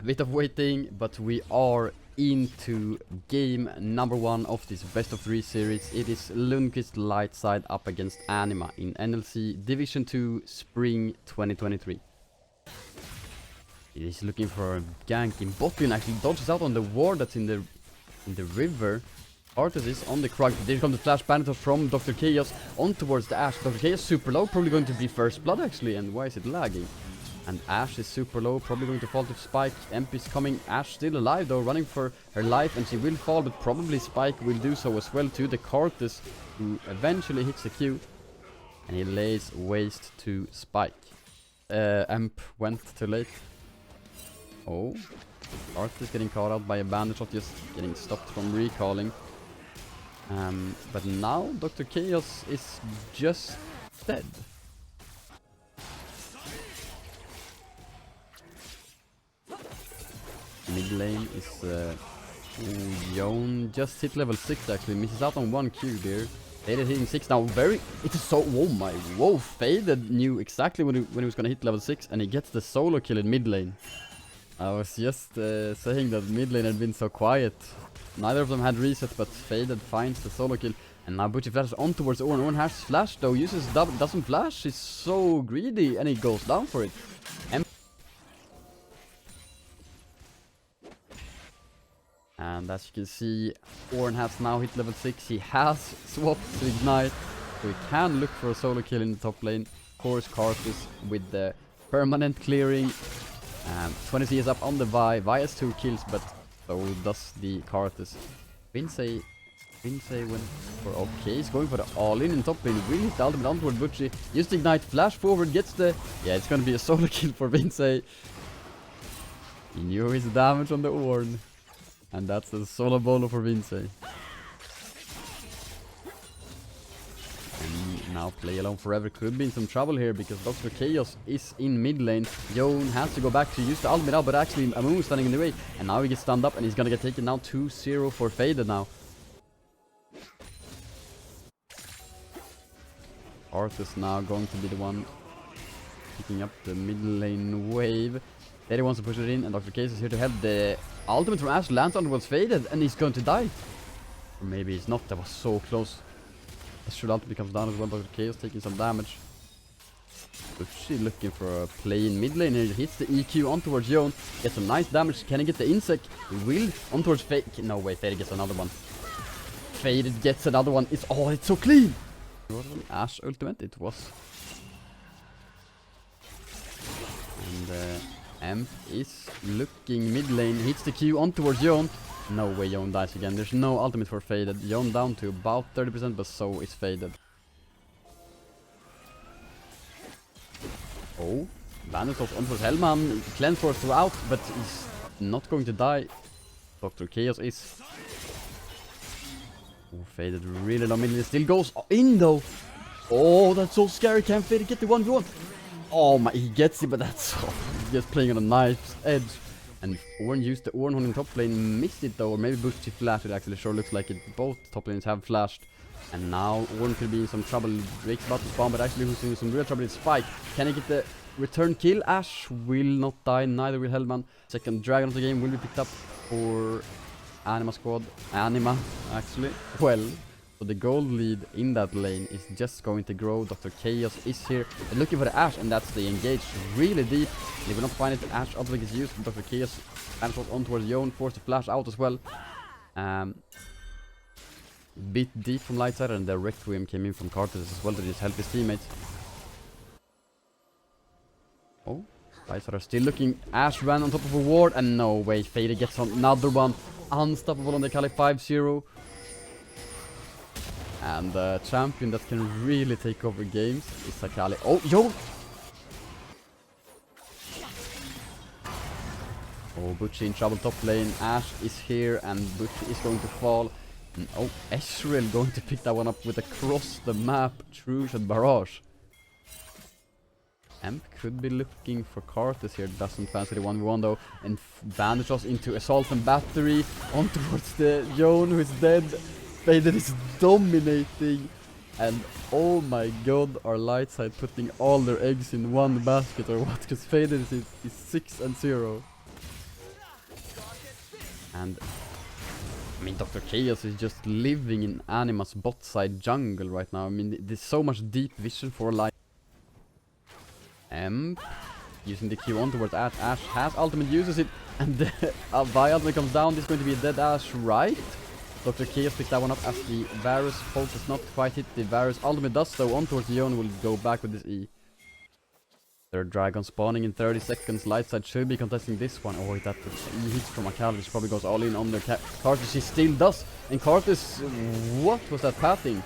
A bit of waiting, but we are into game number 1 of this best of 3 series. It is Lundqvist Lightside up against Anima in NLC Division 2 Spring 2023. He is looking for a gank in bot lane, actually dodges out on the ward that's in the river. Arthas is on the Krug. There comes the flash bandit from Dr. Chaos on towards the Ashe. Dr. Chaos super low, probably going to be first blood actually, and why is it lagging? And Ashe is super low, probably going to fall to Spike. MP is coming, Ashe still alive though, running for her life, and she will fall, but probably Spike will do so as well to the Karthus, who eventually hits the Q. And he lays waste to Spike. Amp went too late. Oh, Arthas getting caught out by a bandit shot, just getting stopped from recalling. But now Dr. Chaos is just dead. Mid lane is Yon just hit level 6 actually, misses out on 1 Q there. Faded hitting 6 now, it is so, oh my, whoa, Faded knew exactly when he was gonna hit level 6, and he gets the solo kill in mid lane. I was just saying that mid lane had been so quiet. Neither of them had reset, but Faded finds the solo kill. And now Butchie flashes on towards Ornn. Ornn has flash though, uses double, doesn't flash, he's so greedy, and he goes down for it. And as you can see, Ornn has now hit level 6, he has swapped to Ignite, so he can look for a solo kill in the top lane. Of course, Karthus with the permanent clearing. 20 CS up on the Vi. Vi has 2 kills, but so does the Karthus. Vincey went for, okay, he's going for the all-in in top lane. Will hit the ultimate on toward Butchie. Used to Ignite, flash forward, gets the, yeah, it's gonna be a solo kill for Vincey. He knew his damage on the Ornn. And that's a solo bolo for Vincey. And now play alone forever could be in some trouble here, because Dr. Chaos is in mid lane. Yon has to go back to use the ultimate now, but actually Amumu is standing in the way. And now he gets stunned up and he's gonna get taken down 2-0 for Faded now. Arthas now going to be the one picking up the mid lane wave. There he wants to push it in, and Dr. Chaos is here to help. The ultimate from Ashe lands on was Faded, and he's going to die. Or maybe he's not, that was so close. Ashe ultimate comes down as well, Dr. Chaos taking some damage. Butchie looking for a play in mid lane here, hits the EQ on towards Yon, gets some nice damage. Can he get the insect? He will, on towards Faded. No way, Faded gets another one. Faded gets another one, it's so clean! It was an Ashe ultimate, it was. And Amp is looking mid lane, hits the Q on towards Yon. No way Yon dies again, there's no ultimate for Faded. Yon down to about 30%, but so is Faded. Oh, Bandit on towards Hellman, cleanse force throughout, but he's not going to die. Dr. Chaos is. Oh, Faded really low mid lane, still goes in though. Oh, that's so scary, can Faded get the 1v1? Oh my, he gets it, but that's so, he's just playing on a knife's edge. And Ornn used the Ornn in top lane, missed it though, or maybe Butchie flashed it actually, sure looks like it. Both top lanes have flashed. And now Ornn could be in some trouble. Drake's about to spawn, but actually who's in some real trouble is Spike. Can he get the return kill? Ashe will not die, neither will Hellman. Second dragon of the game will be picked up for Anima squad. Anima, actually. Well, so the gold lead in that lane is just going to grow. Dr. Chaos is here. They're looking for the Ashe, and that's the engage really deep. They will not find it. The Ashe object is used. Dr. Chaos and on towards Yon, forced to flash out as well. Bit deep from Lightside, and the Requiem came in from Karthus as well to just help his teammates. Oh, Lightside are still looking. Ashe ran on top of a ward, and no way, Faded gets on another one. Unstoppable on the Kali 5-0. And the champion that can really take over games is Akali. Oh, yo! Oh, Butchie in trouble top lane. Ashe is here, and Butchie is going to fall. And oh, Ezreal going to pick that one up with across the map. Truce and Barrage. Amp could be looking for Karthus here. Doesn't fancy the 1v1 though. And bandage us into Assault and Battery. On towards the Yon, who is dead. Faded is dominating, and oh my god, are Lightside putting all their eggs in one basket or what? Because Faded is 6-0. And I mean, Dr. Chaos is just living in Anima's bot side jungle right now. I mean, there's so much deep vision for life. Using the Q on towards Ash. Ash has ultimate, uses it, and the Vi ultimate comes down. This is going to be a dead Ash, right? Dr. Chaos picks that one up as the Varus poke does not quite hit. The Varus ultimate does so on towards Yone, will go back with this E. Third dragon spawning in 30 seconds. Lightside should be contesting this one. Oh, that E hits from Akali, which probably goes all in on the Karthus. She still does. And Karthus, what was that pathing?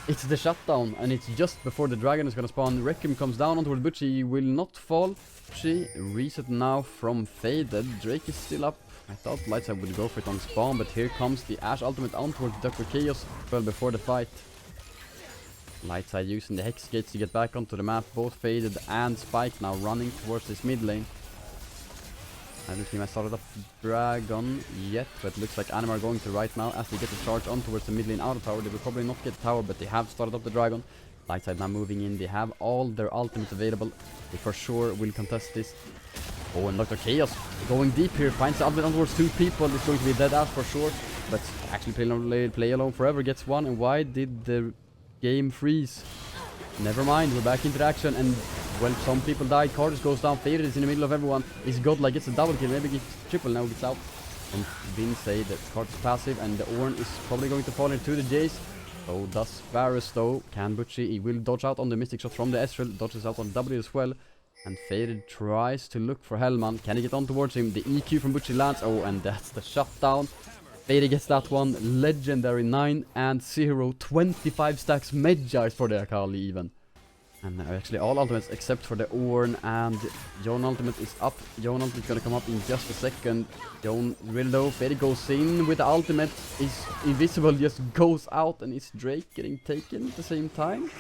It's the shutdown, and it's just before the dragon is gonna spawn. Requiem comes down on towards Butchie. He will not fall. She reset now from Faded. Drake is still up. I thought Lightside would go for it on spawn, but here comes the Ash ultimate on towards Dr. Chaos well before the fight. Lightside using the Hex Gates to get back onto the map. Both Faded and Spike now running towards this mid lane. I don't think I started up Dragon yet, but it looks like Anima are going to right now as they get the charge on towards the mid lane outer tower. They will probably not get the tower, but they have started up the Dragon. Lightside now moving in. They have all their ultimates available. They for sure will contest this. Oh, and Dr. Chaos going deep here. Finds the ultimate on towards 2 people. It's going to be a dead Ash for sure. But actually play alone forever gets one. And why did the game freeze? Never mind, we're back into the action, and well, some people died. Karthus goes down. Faded is in the middle of everyone. He's godlike, gets a double kill, maybe gets triple, now gets out. And Vin say that Karthus passive, and the Ornn is probably going to fall into the Jace. So does Varus though. Can Butchie, he will dodge out on the Mystic Shot from the Ezreal, dodges out on W as well. And Faded tries to look for Hellman. Can he get on towards him? The EQ from Butchie lands. Oh, and that's the shutdown. Faded gets that one. Legendary 9 and 0. 25 stacks Medjars for the Akali even. And actually all ultimates except for the Ornn, and Yone ultimate is up. Yone ultimate is gonna come up in just a second. Yone really low. Faded goes in with the ultimate. Is invisible, just goes out, and is Drake getting taken at the same time?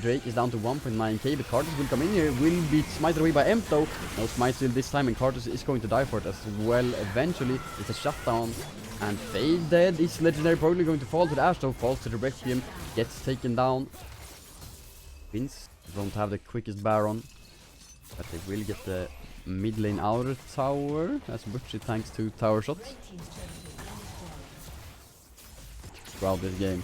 Drake is down to 1.9k, but Karthus will come in here, will be smited away by Emp though. No smite still this time, and Karthus is going to die for it as well eventually. It's a shutdown, and Faded is legendary, probably going to fall to the Ash though, falls to the Requiem, gets taken down. Vince don't have the quickest Baron, but they will get the mid lane outer tower as Butchie tanks 2 tower shots. Throughout this game.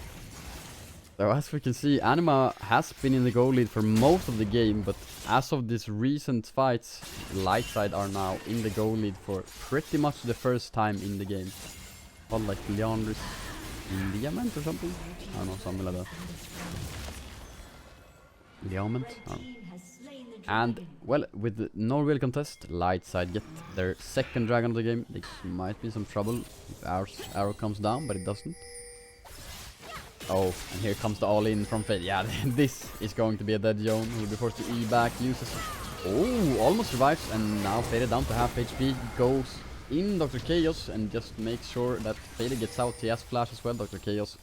So as we can see, Anima has been in the goal lead for most of the game, but as of this recent fights, Lightside are now in the goal lead for pretty much the first time in the game. Called like Leandris Liament or something? I don't know, something like that. Liament? I don't know. And, well, with no real contest, Lightside get their second dragon of the game. There might be some trouble if our arrow comes down, but it doesn't. Oh, and here comes the all-in from Fade. Yeah, this is going to be a dead Yone who will be forced to E back, uses... Oh, almost survives, and now Faded down to half HP, goes in Dr. Chaos, and just makes sure that Faded gets out. He has flash as well, Dr. Chaos.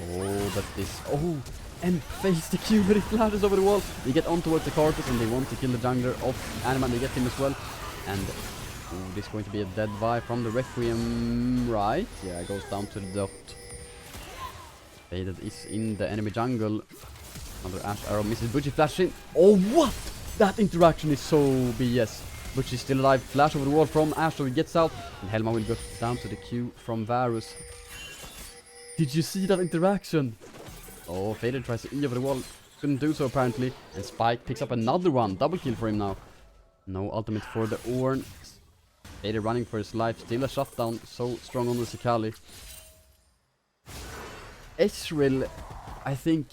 Oh, but this... Oh, and face the Q, but it flashes over the wall. They get on towards the Karthus, and they want to kill the jungler of Anima. They get him as well, and... Ooh, this is going to be a dead Vi from the Requiem, right? Yeah, it goes down to the dot. Faded is in the enemy jungle. Another Ash arrow misses. Butchie flashing. Oh, what? That interaction is so BS. Butchie still alive. Flash over the wall from Ash, so he gets out. And Helma will go down to the Q from Varus. Did you see that interaction? Oh, Faded tries to E over the wall. Couldn't do so apparently. And Spike picks up another one. Double kill for him now. No ultimate for the Ornn. Faded running for his life, still a shutdown, so strong on the Akali. Ezreal, I think,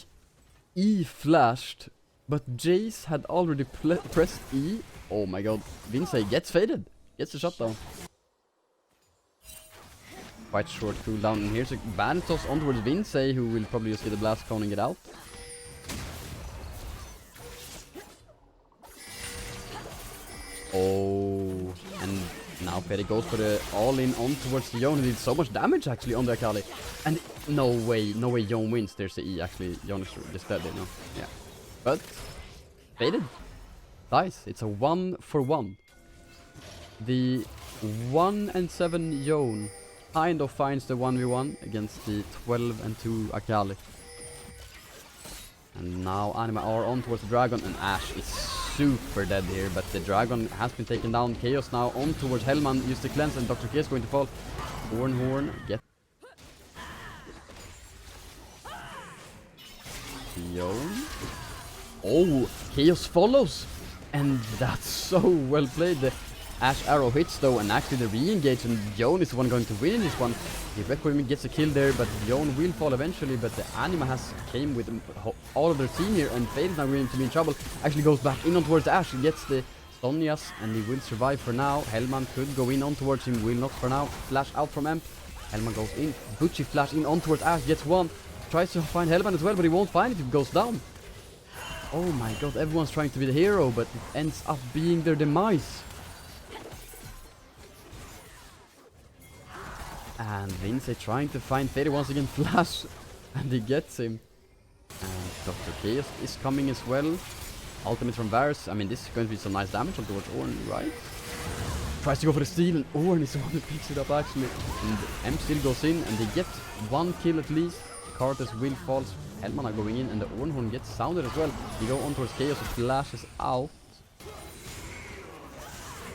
E flashed, but Jace had already pressed E. Oh my god, Vince gets Faded, gets the shutdown. Quite short cooldown, and here's a bandit toss on towards Vince, who will probably just get a blast cone and get out. Oh, and now Faded goes for the all-in on towards Yone. He did so much damage actually on the Akali. And no way Yone wins. There's the E actually. Yone is just dead, you know. Yeah. But Faded dies. It's a 1-for-1. The 1-7 Yone kind of finds the 1v1 against the 12-2 Akali. And now Anima are on towards the dragon, and Ash is super dead here, but the dragon has been taken down. Chaos now on towards Hellman, use the cleanse, and Dr. K is going to fall. Horn, get Yon. Oh, Chaos follows, and that's so well played. The Ash arrow hits though, and actually the re-engage, and Yon is the one going to win in this one. The Requiem gets a kill there, but Yon will fall eventually, but the Anima has came with all of their team here, and Fade is now going to be in trouble. Actually goes back in on towards Ash, he gets the Sonias, and he will survive for now. Hellman could go in on towards him, will not for now. Flash out from Emp. Hellman goes in, Butchie flash in on towards Ash, gets one. Tries to find Hellman as well, but he won't find it if he goes down. Oh my god, everyone's trying to be the hero, but it ends up being their demise. And Vince trying to find Fairy once again, flash, and he gets him. And Dr. Chaos is coming as well. Ultimate from Varus. I mean, this is going to be some nice damage on towards Ornn, right? Tries to go for the steal, and Ornn is the one who picks it up actually. And M still goes in, and they get one kill at least. Carter's will falls. Hellman are going in, and the Ornn gets sounded as well. They go on towards Chaos, who flashes out.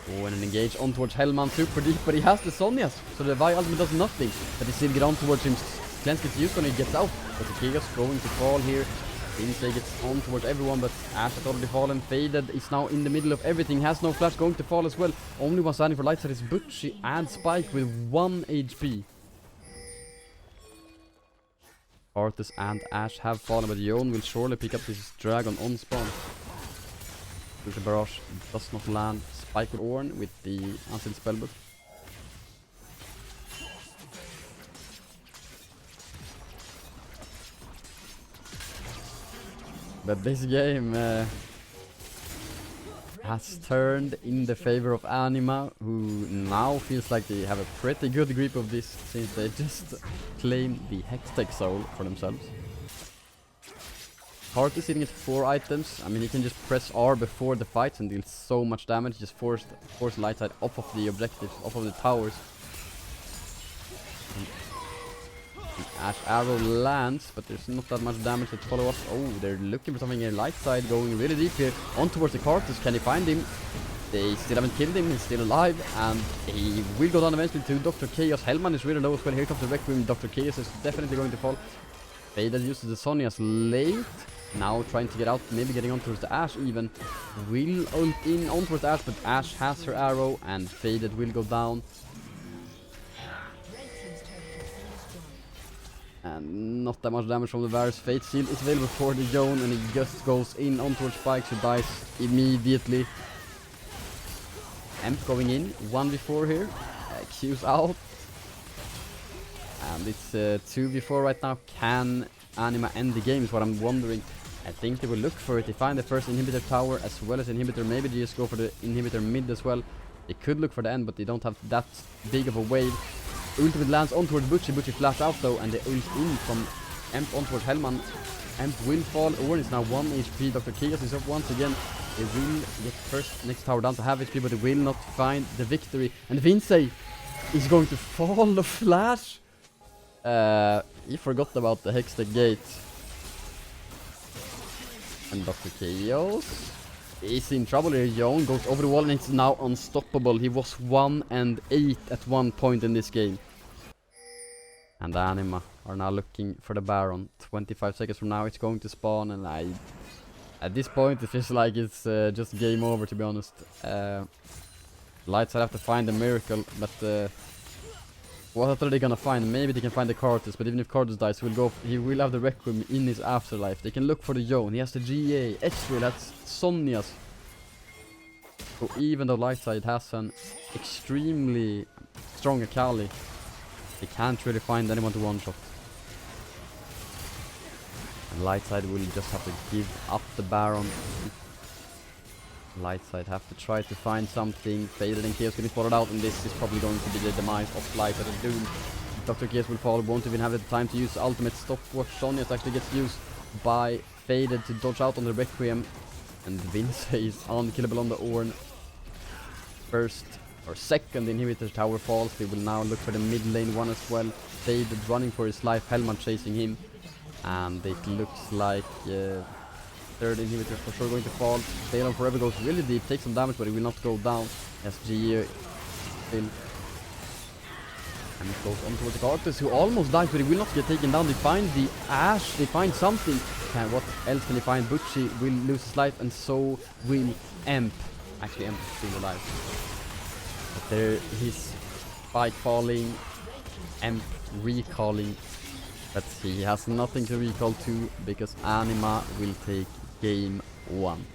Oh, and an engage on towards Hellman, super deep, but he has the Sonias, so the Vi ultimate does nothing. But they still get on towards him. Cleanse gets used when he gets out, but the Chaos going to fall here. Insay gets on towards everyone, but Ash has already fallen. Faded is now in the middle of everything, has no flash, going to fall as well. Only one standing for Lightside is Butchie and Spike with 1 HP. Arthas and Ash have fallen, but Yon will surely pick up this dragon on spawn. The barrage does not land. Spike with Ornn with the Ancient Spellbook. But this game has turned in the favor of Anima, who now feels like they have a pretty good grip of this since they just claimed the Hextech Soul for themselves. Hart is sitting at 4 items. I mean, he can just press R before the fights and deal so much damage. Just force Lightside off of the objectives, off of the towers. The Ash arrow lands, but there's not that much damage to follow up. Oh, they're looking for something here. Lightside going really deep here. On towards the Cartus. Can he find him? They still haven't killed him. He's still alive, and he will go down eventually to Dr. Chaos. Hellman is really low as well. Here comes the Requiem. Dr. Chaos is definitely going to fall. Faded uses the Sonias late. Now trying to get out, maybe getting on towards the Ash even. Will ult in on towards Ash, but Ash has her arrow, and Faded will go down. And not that much damage from the Varus. Fate Seal is available for the Yon, and he just goes in on towards Spikes, who dies immediately. Emp going in, 1v4 here. Q's out. And it's 2v4 right now. Can Anima end the game is what I'm wondering. I think they will look for it. They find the first inhibitor tower as well as inhibitor. Maybe they just go for the inhibitor mid as well. They could look for the end, but they don't have that big of a wave. Ultimate lands on towards Butchie. Butchie flashed out though, and they ult in from Emp on towards Hellman. Emp will fall. Ornn is now 1 HP. Dr. Chaos is up once again. They will get first next tower down to half HP, but they will not find the victory. And Vince is going to fall the flash. He forgot about the Hextech Gate. And Dr. Chaos is in trouble here. Yon goes over the wall, and it's now unstoppable. He was 1 and 8 at one point in this game. And the Anima are now looking for the Baron. 25 seconds from now it's going to spawn, and at this point it feels like it's just game over, to be honest. Lightside have to find a miracle, but what are they gonna find? Maybe they can find the Cartus, but even if Cartus dies, he will have the Requiem in his afterlife. They can look for the Yon. He has the GA. Ezreal has Sonias. So even though Lightside has an extremely strong Akali, they can't really find anyone to one-shot. And Lightside will just have to give up the Baron. Lightside have to try to find something. Faded and Chaos getting spotted out, and this is probably going to be the demise of Lightside and Doom. Dr. Chaos will fall, won't even have the time to use ultimate stopwatch. Sonias actually gets used by Faded to dodge out on the Requiem. And Vince is unkillable on the Ornn. First or second inhibitor tower falls. They will now look for the mid lane one as well. Faded running for his life, Hellman chasing him. And it looks like Third inhibitor for sure going to fall. Stay on forever, goes really deep, takes some damage, but it will not go down. SG still. And it goes on towards the Arctis, who almost dies, but he will not get taken down. They find the Ash, they find something. What else can they find? Butchie will lose his life, and so will Emp. Actually, Emp is still alive. But there, his spike falling, Emp recalling. But he has nothing to recall to, because Anima will take game 1.